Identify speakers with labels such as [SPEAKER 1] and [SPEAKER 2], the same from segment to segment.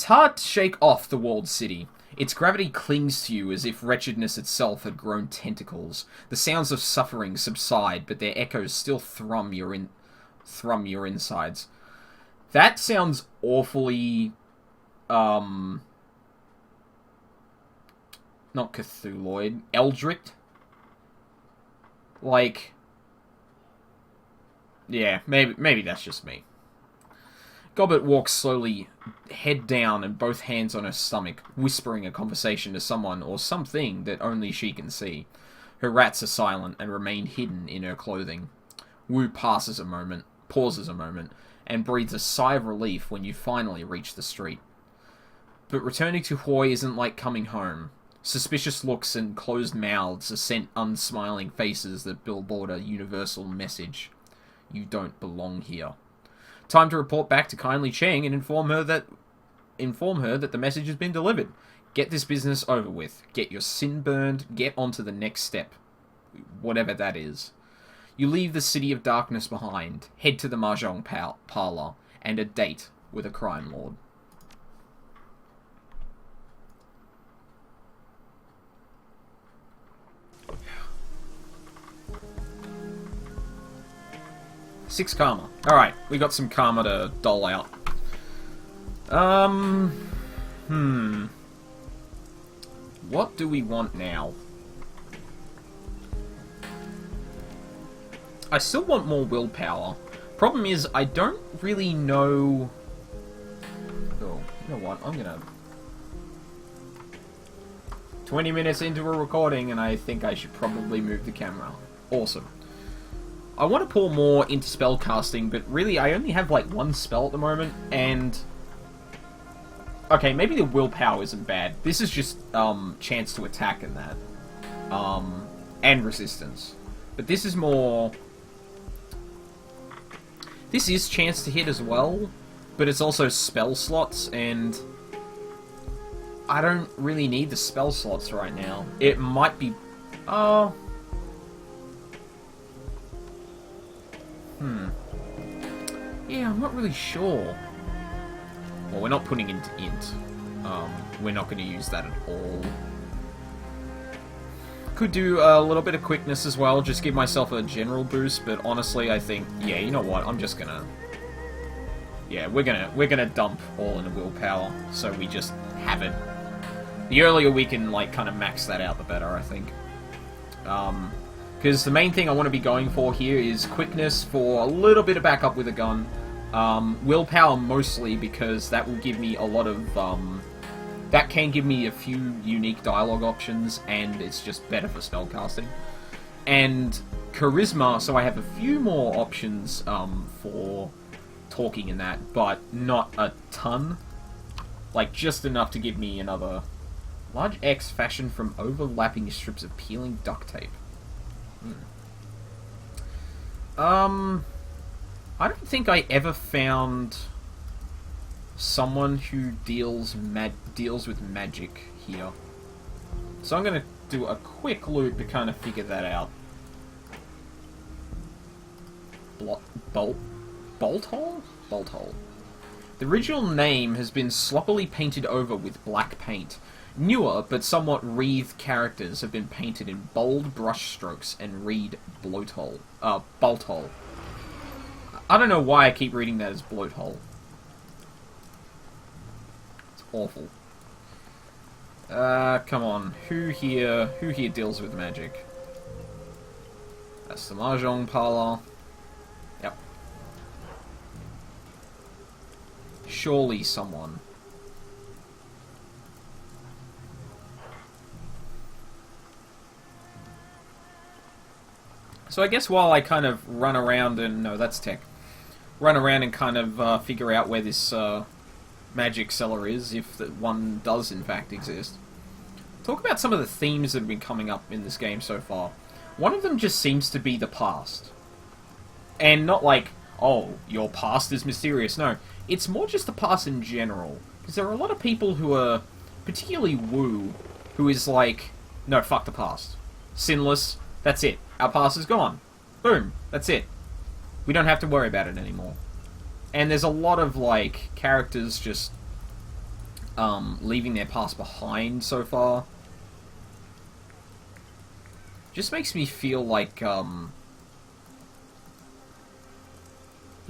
[SPEAKER 1] hard to shake off the walled city. Its gravity clings to you as if wretchedness itself had grown tentacles. The sounds of suffering subside, but their echoes still thrum your insides. That sounds awfully, not Cthulhuoid, Eldritch? Like, yeah, maybe that's just me. Gobbet walks slowly, head down and both hands on her stomach, whispering a conversation to someone or something that only she can see. Her rats are silent and remain hidden in her clothing. Wu pauses a moment, and breathes a sigh of relief when you finally reach the street. But returning to Hoi isn't like coming home. Suspicious looks and closed mouths assent unsmiling faces that billboard a universal message. You don't belong here. Time to report back to kindly Cheng and inform her that the message has been delivered. Get this business over with. Get your sin burned. Get on to the next step. Whatever that is. You leave the City of Darkness behind, head to the Mahjong parlor, and a date with a crime lord. Six karma. Alright, we got some karma to dole out. What do we want now? I still want more willpower. Problem is, I don't really know... Oh, you know what? I'm gonna... 20 minutes into a recording, and I think I should probably move the camera. Awesome. I want to pour more into spellcasting, but really I only have like one spell at the moment, and... Okay, maybe the willpower isn't bad. This is just, chance to attack and that. And resistance. But this is more... This is chance to hit as well, but it's also spell slots, and... I don't really need the spell slots right now. It might be... Yeah, I'm not really sure. Well, we're not putting into int. We're not going to use that at all. Could do a little bit of quickness as well, just give myself a general boost, but honestly, I think, yeah, you know what, I'm just gonna... Yeah, we're gonna dump all into willpower, so we just have it. The earlier we can, like, kind of max that out, the better, I think. Because the main thing I want to be going for here is quickness for a little bit of backup with a gun. Willpower mostly, because that will give me a lot of, that can give me a few unique dialogue options, and it's just better for spellcasting. And charisma, so I have a few more options, for talking and that, but not a ton. Like, just enough to give me another large X fashioned from overlapping strips of peeling duct tape. I don't think I ever found someone who deals with magic here. So I'm gonna do a quick loop to kind of figure that out. Bolt hole? Bolt hole. The original name has been sloppily painted over with black paint. Newer, but somewhat wreathed characters have been painted in bold brush strokes and read bolt hole. I don't know why I keep reading that as bloat hole. It's awful. Come on. Who here deals with magic? That's the Mahjong parlor. Yep. Surely someone. So I guess while I kind of run around and... No, that's tech. Run around and kind of figure out where this magic cellar is, if that one does in fact exist. Talk about some of the themes that have been coming up in this game so far. One of them just seems to be the past. And not like, oh, your past is mysterious. No, it's more just the past in general. Because there are a lot of people who are, particularly Wu, who is like, no, fuck the past. Sinless, that's it. Our past is gone. Boom, that's it. We don't have to worry about it anymore. And there's a lot of, like, characters just leaving their past behind so far. Just makes me feel like, yeah,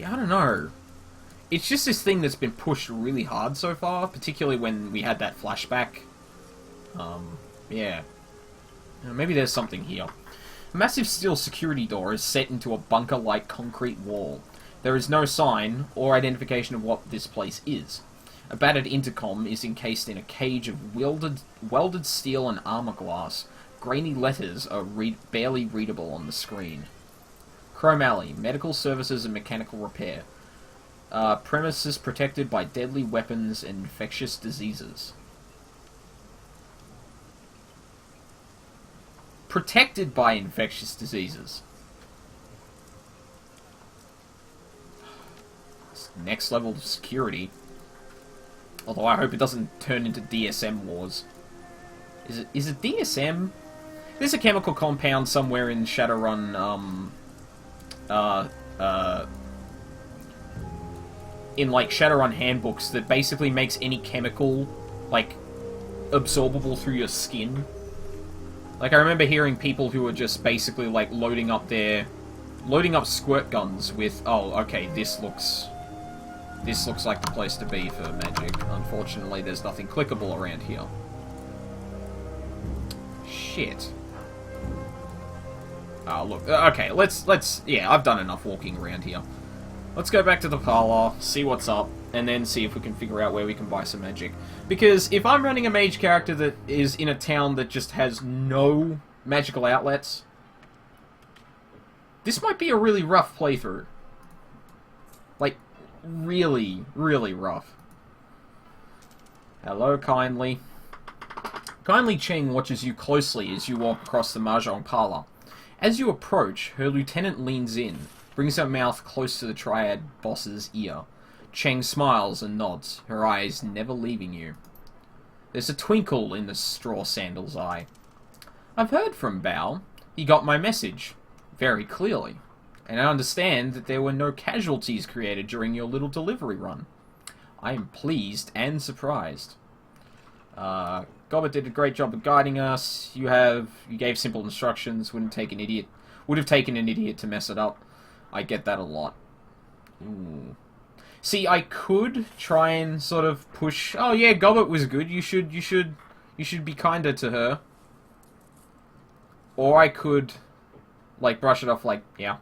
[SPEAKER 1] I don't know. It's just this thing that's been pushed really hard so far, particularly when we had that flashback. Yeah. Maybe there's something here. A massive steel security door is set into a bunker-like concrete wall. There is no sign or identification of what this place is. A battered intercom is encased in a cage of welded steel and armor glass. Grainy letters are barely readable on the screen. Chrome Alley, medical services and mechanical repair. Premises protected by deadly weapons and infectious diseases. Protected by infectious diseases. Next level of security. Although I hope it doesn't turn into DSM wars. Is it DSM? There's a chemical compound somewhere in Shadowrun, in, like, Shadowrun handbooks that basically makes any chemical, like, absorbable through your skin. Like, I remember hearing people who were just basically, like, loading up squirt guns with, oh, okay, this looks like the place to be for magic. Unfortunately, there's nothing clickable around here. Shit. Oh, look, okay, let's, yeah, I've done enough walking around here. Let's go back to the parlor, see what's up, and then see if we can figure out where we can buy some magic. Because if I'm running a mage character that is in a town that just has no magical outlets, this might be a really rough playthrough. Like, really, really rough. Hello, kindly. Kindly Cheng watches you closely as you walk across the mahjong parlor. As you approach, her lieutenant leans in, brings her mouth close to the triad boss's ear. Cheng smiles and nods, her eyes never leaving you. There's a twinkle in the straw sandal's eye. I've heard from Bao. He got my message. Very clearly. And I understand that there were no casualties created during your little delivery run. I am pleased and surprised. Gobbet did a great job of guiding us. You gave simple instructions. Would have taken an idiot to mess it up. I get that a lot. Ooh. See, I could try and sort of push. Oh yeah, Gobbet was good. You should be kinder to her. Or I could, like, brush it off. Like, yeah.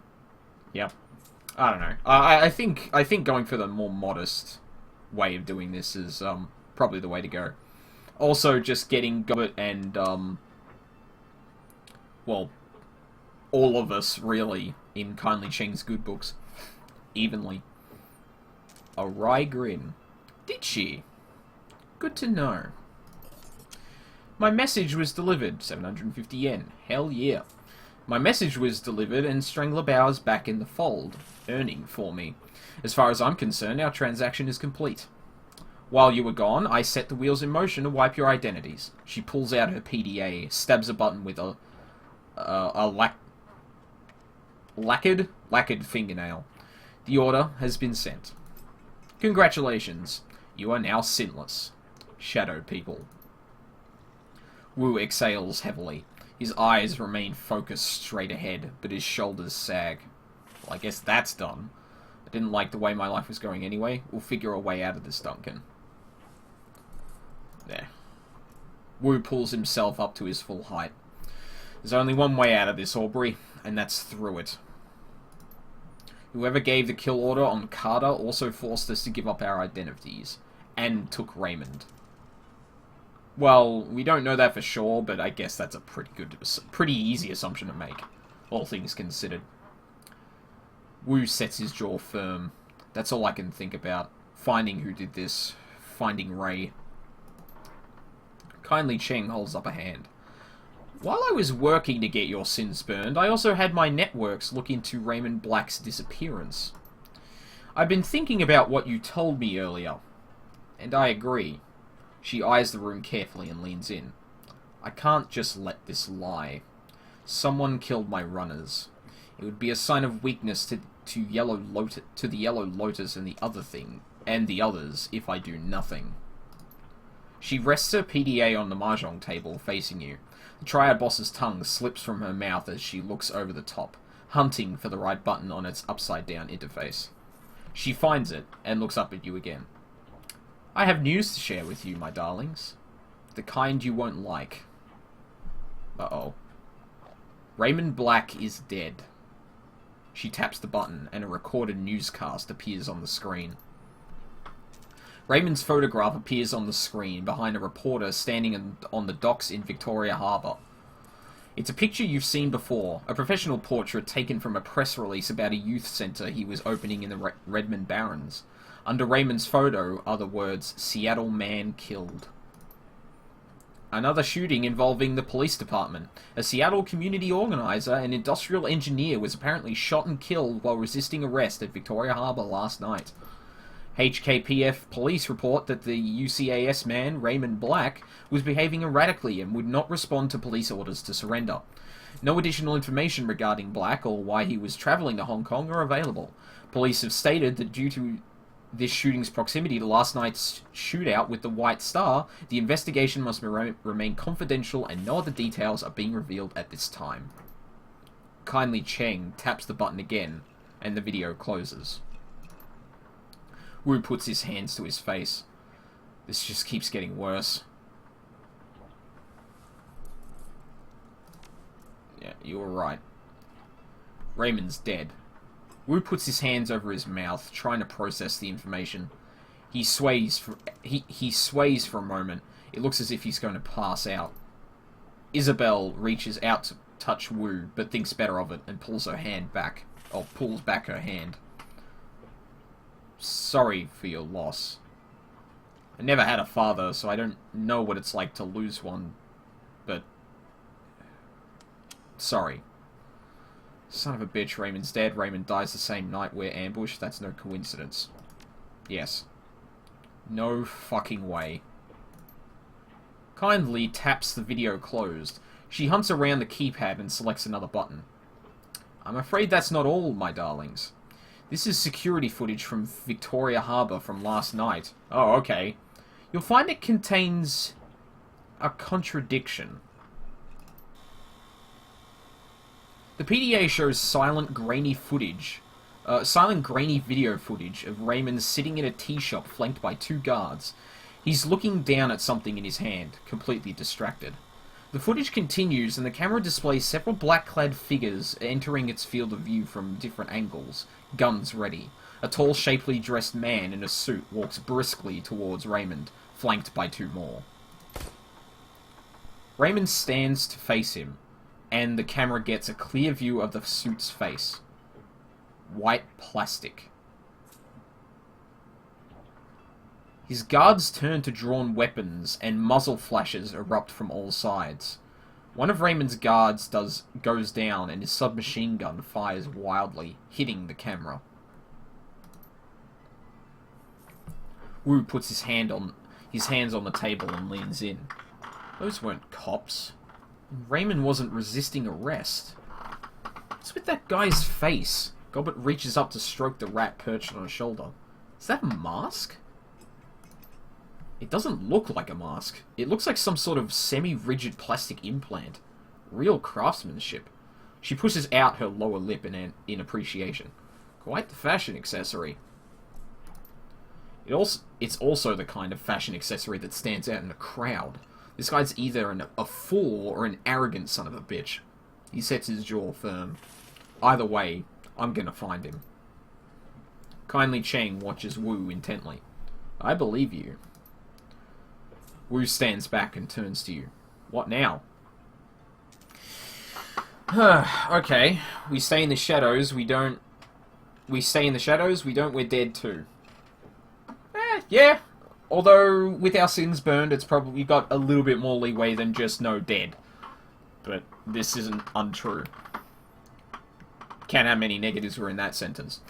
[SPEAKER 1] I don't know. I think going for the more modest way of doing this is probably the way to go. Also, just getting Gobbet and well, all of us really in Kindly Cheng's good books evenly. A wry grin. Did she? Good to know. My message was delivered. 750 yen. Hell yeah. My message was delivered and Strangler Bauer's back in the fold, earning for me. As far as I'm concerned, our transaction is complete. While you were gone, I set the wheels in motion to wipe your identities. She pulls out her PDA, stabs a button with a lacquered fingernail. The order has been sent. Congratulations. You are now sinless. Shadow people. Wu exhales heavily. His eyes remain focused straight ahead, but his shoulders sag. Well, I guess that's done. I didn't like the way my life was going anyway. We'll figure a way out of this, Duncan. There. Wu pulls himself up to his full height. There's only one way out of this, Aubrey, and that's through it. Whoever gave the kill order on Carter also forced us to give up our identities, and took Raymond. Well, we don't know that for sure, but I guess that's a pretty easy assumption to make, all things considered. Wu sets his jaw firm. That's all I can think about. Finding who did this. Finding Ray. Kindly Cheng holds up a hand. While I was working to get your sins burned, I also had my networks look into Raymond Black's disappearance. I've been thinking about what you told me earlier, and I agree. She eyes the room carefully and leans in. I can't just let this lie. Someone killed my runners. It would be a sign of weakness to the Yellow Lotus and the others if I do nothing. She rests her PDA on the mahjong table, facing you. The Triad Boss's tongue slips from her mouth as she looks over the top, hunting for the right button on its upside-down interface. She finds it, and looks up at you again. I have news to share with you, my darlings. The kind you won't like. Uh-oh. Raymond Black is dead. She taps the button, and a recorded newscast appears on the screen. Raymond's photograph appears on the screen behind a reporter standing on the docks in Victoria Harbour. It's a picture you've seen before, a professional portrait taken from a press release about a youth centre he was opening in the Redmond Barrens. Under Raymond's photo are the words, Seattle Man Killed. Another shooting involving the police department. A Seattle community organizer and industrial engineer was apparently shot and killed while resisting arrest at Victoria Harbour last night. HKPF police report that the UCAS man, Raymond Black, was behaving erratically and would not respond to police orders to surrender. No additional information regarding Black or why he was travelling to Hong Kong are available. Police have stated that due to this shooting's proximity to last night's shootout with the White Star, the investigation must remain confidential and no other details are being revealed at this time. Kindly Cheng taps the button again, and the video closes. Wu puts his hands to his face. This just keeps getting worse. Yeah, you were right. Raymond's dead. Wu puts his hands over his mouth, trying to process the information. He sways for a moment. It looks as if he's going to pass out. Isabel reaches out to touch Wu, but thinks better of it and pulls back her hand. Sorry for your loss. I never had a father, so I don't know what it's like to lose one, but sorry. Son of a bitch, Raymond's dead. Raymond dies the same night we're ambushed. That's no coincidence. Yes. No fucking way. Kindly taps the video closed. She hunts around the keypad and selects another button. I'm afraid that's not all, my darlings. This is security footage from Victoria Harbour from last night. Oh, okay. You'll find it contains a contradiction. The PDA shows silent, grainy video footage of Raymond sitting in a tea shop flanked by two guards. He's looking down at something in his hand, completely distracted. The footage continues, and the camera displays several black-clad figures entering its field of view from different angles, guns ready. A tall, shapely dressed man in a suit walks briskly towards Raymond, flanked by two more. Raymond stands to face him, and the camera gets a clear view of the suit's face. White plastic. His guards turn to drawn weapons, and muzzle flashes erupt from all sides. One of Raymond's guards goes down, and his submachine gun fires wildly, hitting the camera. Wu puts his hands on the table and leans in. Those weren't cops. Raymond wasn't resisting arrest. What's with that guy's face? Gobbet reaches up to stroke the rat perched on his shoulder. Is that a mask? It doesn't look like a mask. It looks like some sort of semi-rigid plastic implant. Real craftsmanship. She pushes out her lower lip in appreciation. Quite the fashion accessory. It's also the kind of fashion accessory that stands out in a crowd. This guy's either a fool or an arrogant son of a bitch. He sets his jaw firm. Either way, I'm gonna find him. Kindly Cheng watches Wu intently. I believe you. Wu stands back and turns to you. What now? Okay. We stay in the shadows, we don't... We're dead too. Yeah. Although, with our sins burned, it's probably got a little bit more leeway than just no dead. But this isn't untrue. Can't have many negatives were in that sentence.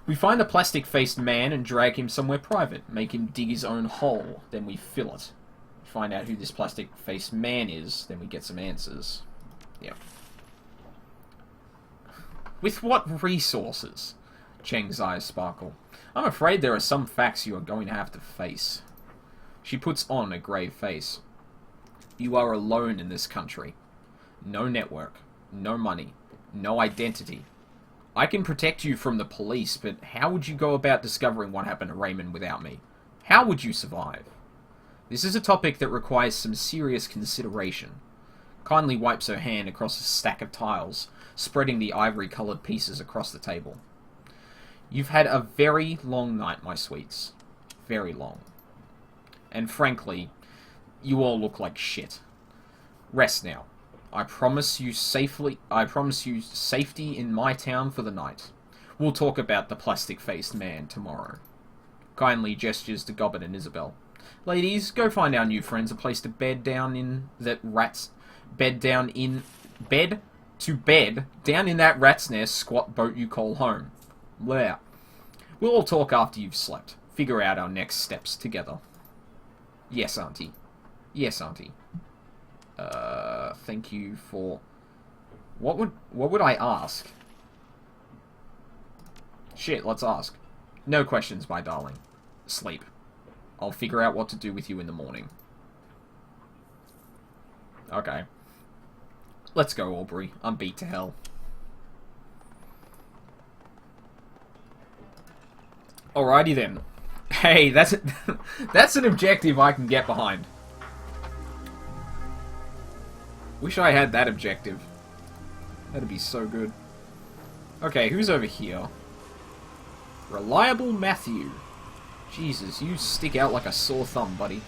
[SPEAKER 1] We find the plastic-faced man and drag him somewhere private, make him dig his own hole, then we fill it. Find out who this plastic-faced man is, then we get some answers. Yep. With what resources? Cheng's eyes sparkle. I'm afraid there are some facts you are going to have to face. She puts on a grave face. You are alone in this country. No network. No money. No identity. I can protect you from the police, but how would you go about discovering what happened to Raymond without me? How would you survive? This is a topic that requires some serious consideration. Kindly wipes her hand across a stack of tiles, spreading the ivory-coloured pieces across the table. You've had a very long night, my sweets. Very long. And frankly, you all look like shit. Rest now. I promise you safety in my town for the night. We'll talk about the plastic-faced man tomorrow. Kindly gestures to Gobbet and Isabel. Ladies, go find our new friends a place to bed down in that rat's down in that rat's nest squat boat you call home. There. We'll all talk after you've slept. Figure out our next steps together. Yes, Auntie. Yes, Auntie. Thank you for... What would I ask? Shit, let's ask. No questions, my darling. Sleep. I'll figure out what to do with you in the morning. Okay. Let's go, Aubrey. I'm beat to hell. Alrighty then. Hey, that's an objective I can get behind. Wish I had that objective. That'd be so good. Okay, who's over here? Reliable Matthew. Jesus, you stick out like a sore thumb, buddy.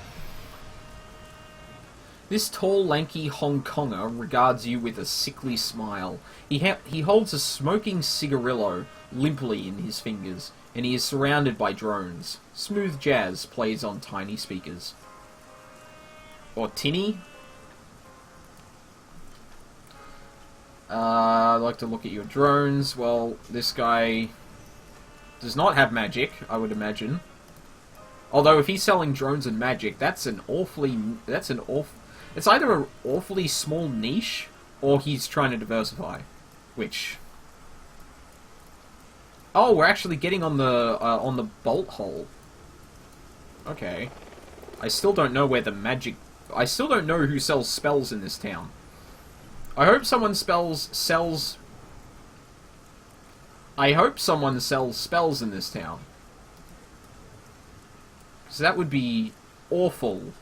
[SPEAKER 1] This tall, lanky Hong Konger regards you with a sickly smile. He holds a smoking cigarillo limply in his fingers, and he is surrounded by drones. Smooth jazz plays on tiny speakers. Or tinny? I'd like to look at your drones. Well, this guy does not have magic, I would imagine. Although, if he's selling drones and magic, it's either an awfully small niche, or he's trying to diversify. Which... Oh, we're actually getting on the bolt hole. Okay. I still don't know where the magic... I still don't know who sells spells in this town. I hope someone sells... I hope someone sells spells in this town. Because that would be awful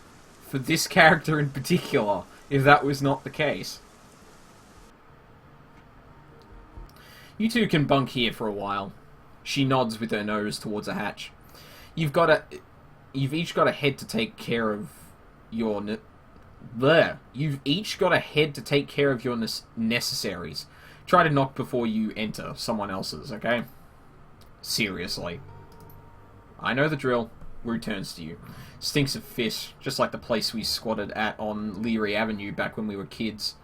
[SPEAKER 1] for this character in particular, if that was not the case. You two can bunk here for a while. She nods with her nose towards a hatch. You've each got a head to take care of your... You've each got a head to take care of your necessaries. Try to knock before you enter someone else's, okay? Seriously. I know the drill. Rue turns to you. Stinks of fish, just like the place we squatted at on Leary Avenue back when we were kids.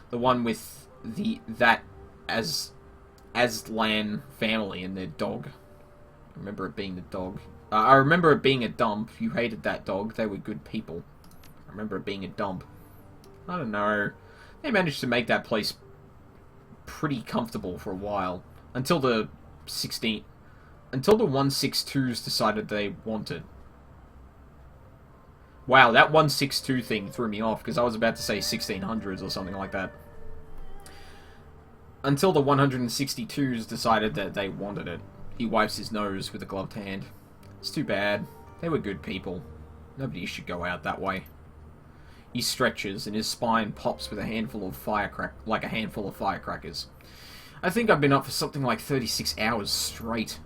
[SPEAKER 1] The one with that Aslan family and their dog. I remember it being the dog. I remember it being a dump. You hated that dog. They were good people. I remember it being a dump. I don't know. They managed to make that place pretty comfortable for a while. Until the 162s decided they wanted. Wow, that 162 thing threw me off, because I was about to say 1600s or something like that. Until the 162s decided that they wanted it. He wipes his nose with a gloved hand. It's too bad. They were good people. Nobody should go out that way. He stretches, and his spine pops with a handful of firecrackers. I think I've been up for something like 36 hours straight.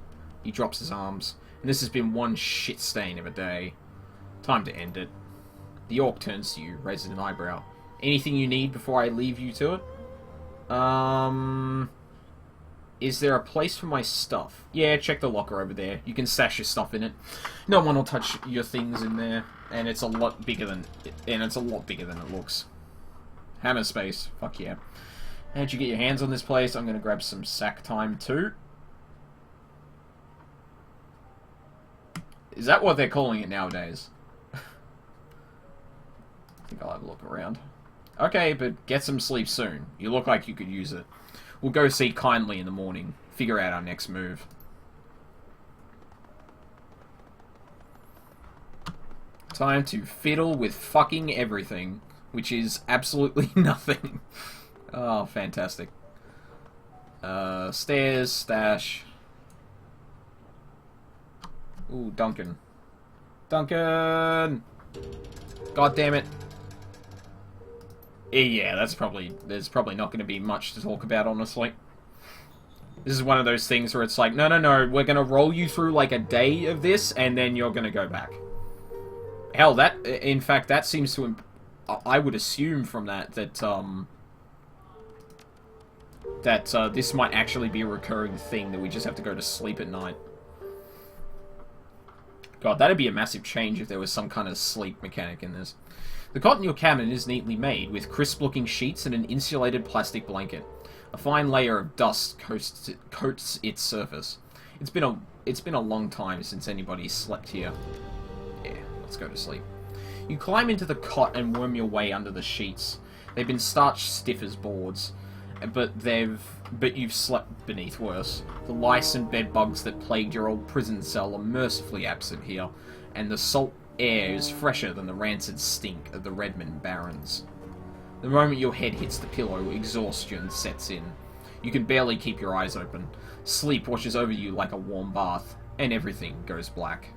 [SPEAKER 1] He drops his arms, and this has been one shit stain of a day. Time to end it. The orc turns to you, raises an eyebrow. Anything you need before I leave you to it? Is there a place for my stuff? Yeah, check the locker over there. You can stash your stuff in it. No one will touch your things in there, and it's a lot bigger than it looks. Hammer space. Fuck yeah. How'd you get your hands on this place? I'm gonna grab some sack time too. Is that what they're calling it nowadays? I think I'll have a look around. Okay, but get some sleep soon. You look like you could use it. We'll go see Kindly in the morning. Figure out our next move. Time to fiddle with fucking everything, which is absolutely nothing. Oh, fantastic. Stairs, stash. Ooh, Duncan. Duncan! God damn it. Yeah, there's probably not going to be much to talk about, honestly. This is one of those things where it's like, no, we're going to roll you through like a day of this, and then you're going to go back. Hell, in fact, that seems to... I would assume from that this might actually be a recurring thing, that we just have to go to sleep at night. God, that'd be a massive change if there was some kind of sleep mechanic in this. The cot in your cabin is neatly made, with crisp-looking sheets and an insulated plastic blanket. A fine layer of dust coats its surface. It's been a long time since anybody slept here. Yeah, let's go to sleep. You climb into the cot and worm your way under the sheets. They've been starched stiff as boards, but you've slept beneath worse. The lice and bedbugs that plagued your old prison cell are mercifully absent here, and the salt air is fresher than the rancid stink of the Redmond Barrens. The moment your head hits the pillow, exhaustion sets in. You can barely keep your eyes open. Sleep washes over you like a warm bath, and everything goes black.